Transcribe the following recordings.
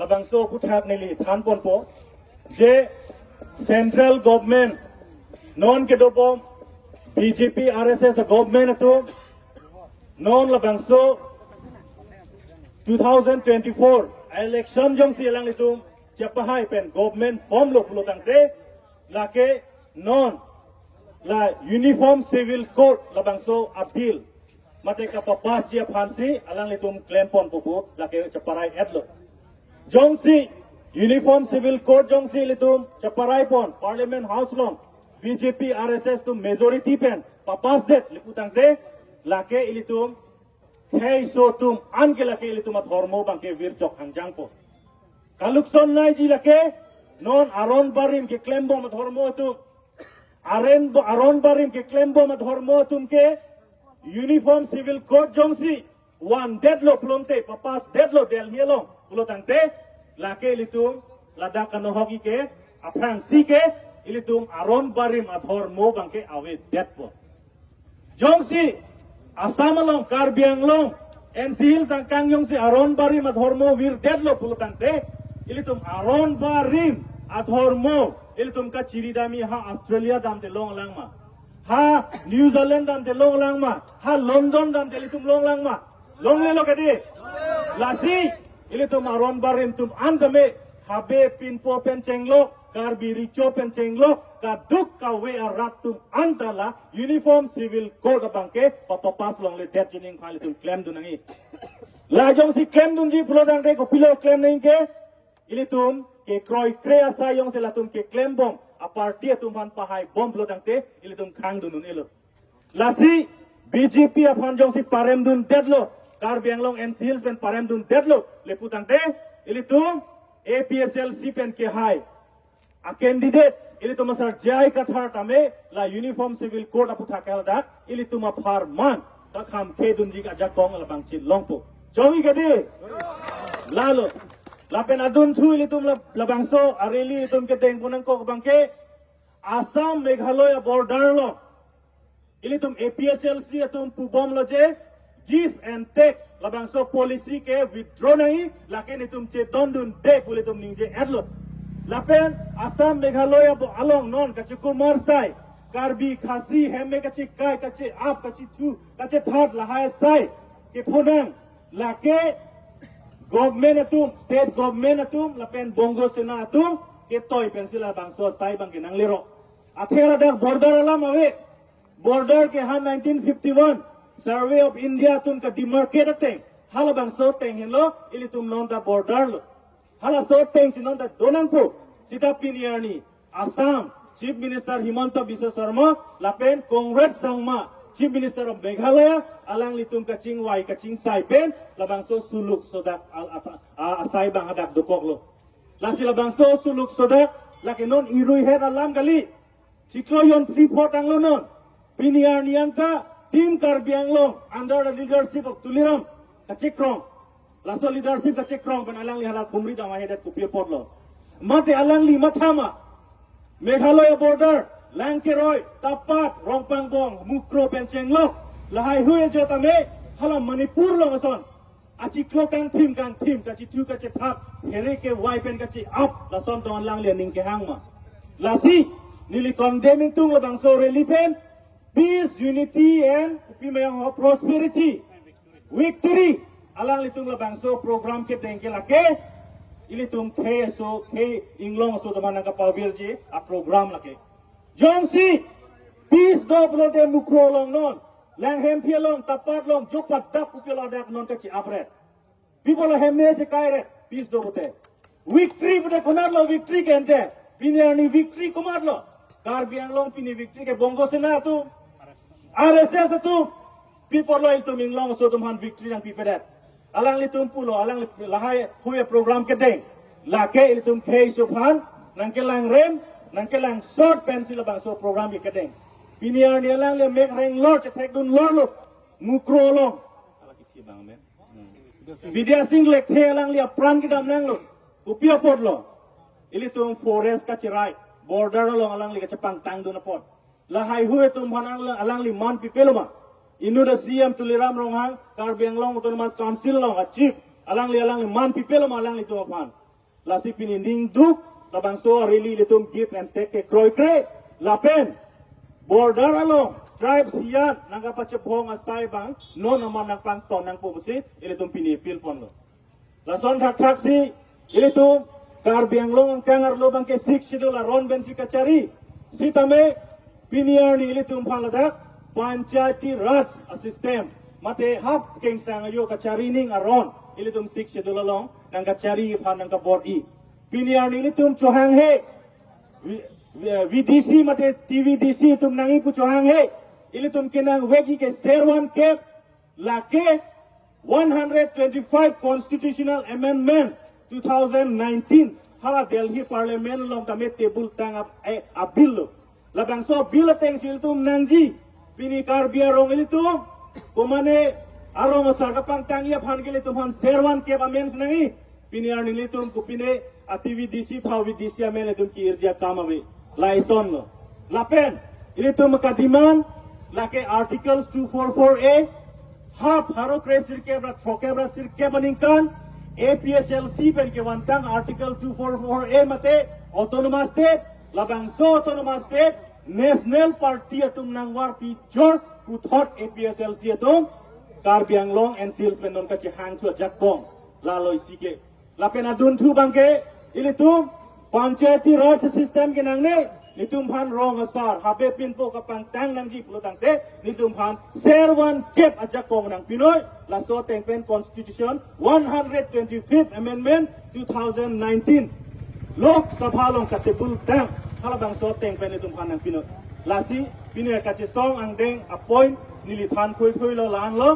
labang so putat nili than pon po je central government non ke dopo BJP RSS government atu non labang so 2024 election jong si lang itu japahai pen government form lo pulutang te lake non la uniform civil code labang so appeal mate kapapas dia phansi alang litum claim pon pupu lake chaparai etlo jong si uniform civil code jong si litum chaparai pon parliament house long BJP RSS tu majority pen papas det liputang te lake ilitum hey so tum an ke lake ilitum athormo bangke virchok hangjang po kalukson nai ji lake non aron barim ke claim bom athormo tu aron barim ke claim bom athormo tum ke uniform civil code jongsi one deadlock plomte papas deadlock del hielong ulotang te lake ilitum ladak kanohoki ke aprang si ke ilitum aron barim athor mo bangke awe deadpo jongsi asam long karbiang long NCL sangkang jongsi aron barim athor mo wir deadlock ulotang te ilitum aron barim athor mo ilitum ka chiridami ha Australia dam te long langma ha New Zealand dan te long lang ma ha London dan te litum long lang ma long le lo kadi lasi ili tum aron barim tum andame habe pin po pen chenglo kar biri cho pen chenglo ka duk ka we arat tum antala uniform civil code bangke papa pas long le det jining khali tum claim dunangi la jong si claim dun ji pulo dang te ko pilo claim ning ke ili tum ke kroi krea sayong se latum ke claim bom aparti tumhan pahai bom blodang te ilitum khang dunun elo lasi BJP aphan jong si parem dun deadlo karbiang long NCL pen parem dun deadlo leputang te ilitum APSLC pen ke hai a candidate ilitum asar jai kathar tame la uniform civil code apu thakel dak ilitum aphar man ta kham ke dun ji ajak kong la bang chin long po jongi gadi lalo lapen adun thu ilitum labang so areli itum ke teng punang ko bangke Assam Meghalaya border lo ilitum APSLC atum pubom lo je give and take labang so policy ke withdraw nahi laken itum che dondun de pulitum ningje adlo lapen Assam Meghalaya bo along non kachi kumar sai karbi khasi hemme kachi kai kachi ap kachi thu kachi thad lahai sai ke phonang lake government atum state government atum lapen bongo sena atum ke toy pensila bangso sai bang kinang liro athera dak border alam ave border ke han 1951 survey of India atum ka demarcate teng hala bangso teng hinlo ilitum non da border lo hala so teng sinon da donangpo sita piniani Assam Chief Minister Himanta Biswa Sarma lapen Congress sangma Chief Minister of Meghalaya alang litum kaching wai kaching sai pen labang so suluk sodak asai bang hadak dukok lo lasi labang so suluk sodak laki non irui head alam gali ciklo yon freeport ang lo non piniar niangka tim karbiang long under the leadership of Tuliram kacikrong laso leadership kacikrong pen alang li halat kumri dama hedat kupia port lo mate alang li matama Meghalaya border Langkeroy, Tapat, Rongpangbong, Mukro, Penchenglo, Lahai Hui Jotame, Halam Manipur Longason, Achiklo kan tim, kachi tu kachi thap, Hereke Waipen kachi up, Lason Don Lang Lianing ke Hangma. Lasi, Nili condemning tung labang so relipen, peace, unity, and prosperity, victory. Alang litung labang so program ke tengke lake, ilitung ke so ke inglong so teman angka pawirji a program lake. Jongsi, peace do blo de mukro long non, lang hem pia long tapat long jopat dak upila dak non kachi apret. People la hem ne se kaire peace do bote. Victory bote konar lo victory kente, piniani victory komar lo. Karbiang long pini victory ke bongo sena tu, RSS tu, people lo itu minglong so tumhan victory nang pipedat. Alang litum pulo, alang lahai huye program kedeng, lake litum kei subhan, nang kelang rem. Nang kelang short pencil bang so program bi kedeng piniar ni lang le make reng lor chetek dun lor lo mukro lo ala kiti bang men vidya sing lek the lang lia pran ki dam nang lo upia pot lo ili tum forest ka chirai border lo alang li ka chapang tang dun pot la hai huwe tum hanang alang li man pi peloma inu da CM Tuliram Ronghang Karbiang Long Autonomous Council lo chief alang li man pi peloma alang li tu pan lasi pininding duk labang so really litum give and take ke kroy kre lapen border along tribes hiyan nangapachepong asay bang no naman nagpang ton ng pubusit ilitum pinipil pon lo lason taksi ilitum karbianglong ang kangarlo bang ke sik sidula ron ben si kachari sitame piniar ni ilitum paladak panchayati raj a system mate hap keng sangayo kacharining aron ilitum sik sidula long nang kachari pan nang kabori piniar ni ilitum chohang he VDC mate TVDC tum nangi ku chohang he ilitum kinang wegi ke serwan ke lake 125 constitutional amendment 2019 hala Delhi parliament long kami table tang a bill labang so bill teng siltum nangji pini karbia rong ilitum kumane arong asar kapang tangia phan gele tum han serwan ke amens nangi pini ar nilitum kupine a TVDC thau VDC amen ilitum ki irja kamawe laison lo lapen ilitum kadiman lake articles 244A hap haro kresir kebra thokebra sir kebaningkan APSLC pen ke wantang article 244A mate autonomous state labang so autonomous state national party atum nangwar picture kuthot APSLC atum karbianglong and sils penon kachi hang tu jakbong laloi sike lapen adun thu bangke ilitum panchayati raj system ke nangne nitum phan rong asar habe pinpo kapang tang nang ji pulutang te nitum phan serwan kep ajakong nang pinoy laso tengpen constitution 125th amendment 2019 lok sabha long katepul tang halabang so tengpen nitum phan nang pinoy lasi pinoy kachi song ang deng appoint nili than khoi khoi lo lan lo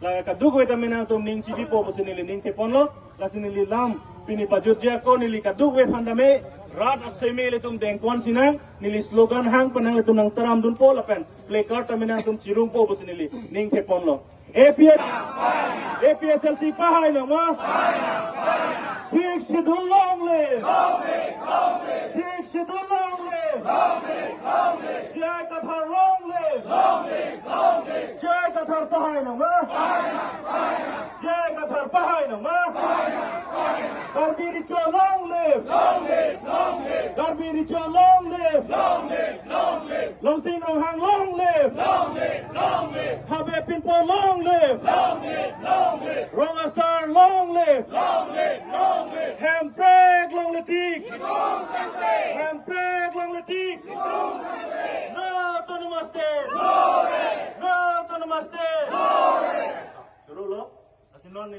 la ka dugwe tamena tum ning chi po bose nili ning tepon lo lasi nili lam pini pajutja ko nili ka dugwe phandame rat aseme letum dengkon sinang nili slogan hang panang letum nang taram dun po lapen placard tamina tum chirung po bos nili ning thepon lo APSLC pahai lo ma six schedule long live six schedule long live jai kathar long live jai kathar pahai lo ma jai kathar pahai lo ma Karbi Richo long live Karbi Richo long live Long Sing Rong Hang long live Habe Pinpo long live Rong Asar long live Ham Preg long letik Ham Preg long letik No autonomous state No autonomous state Suruh lo Asinon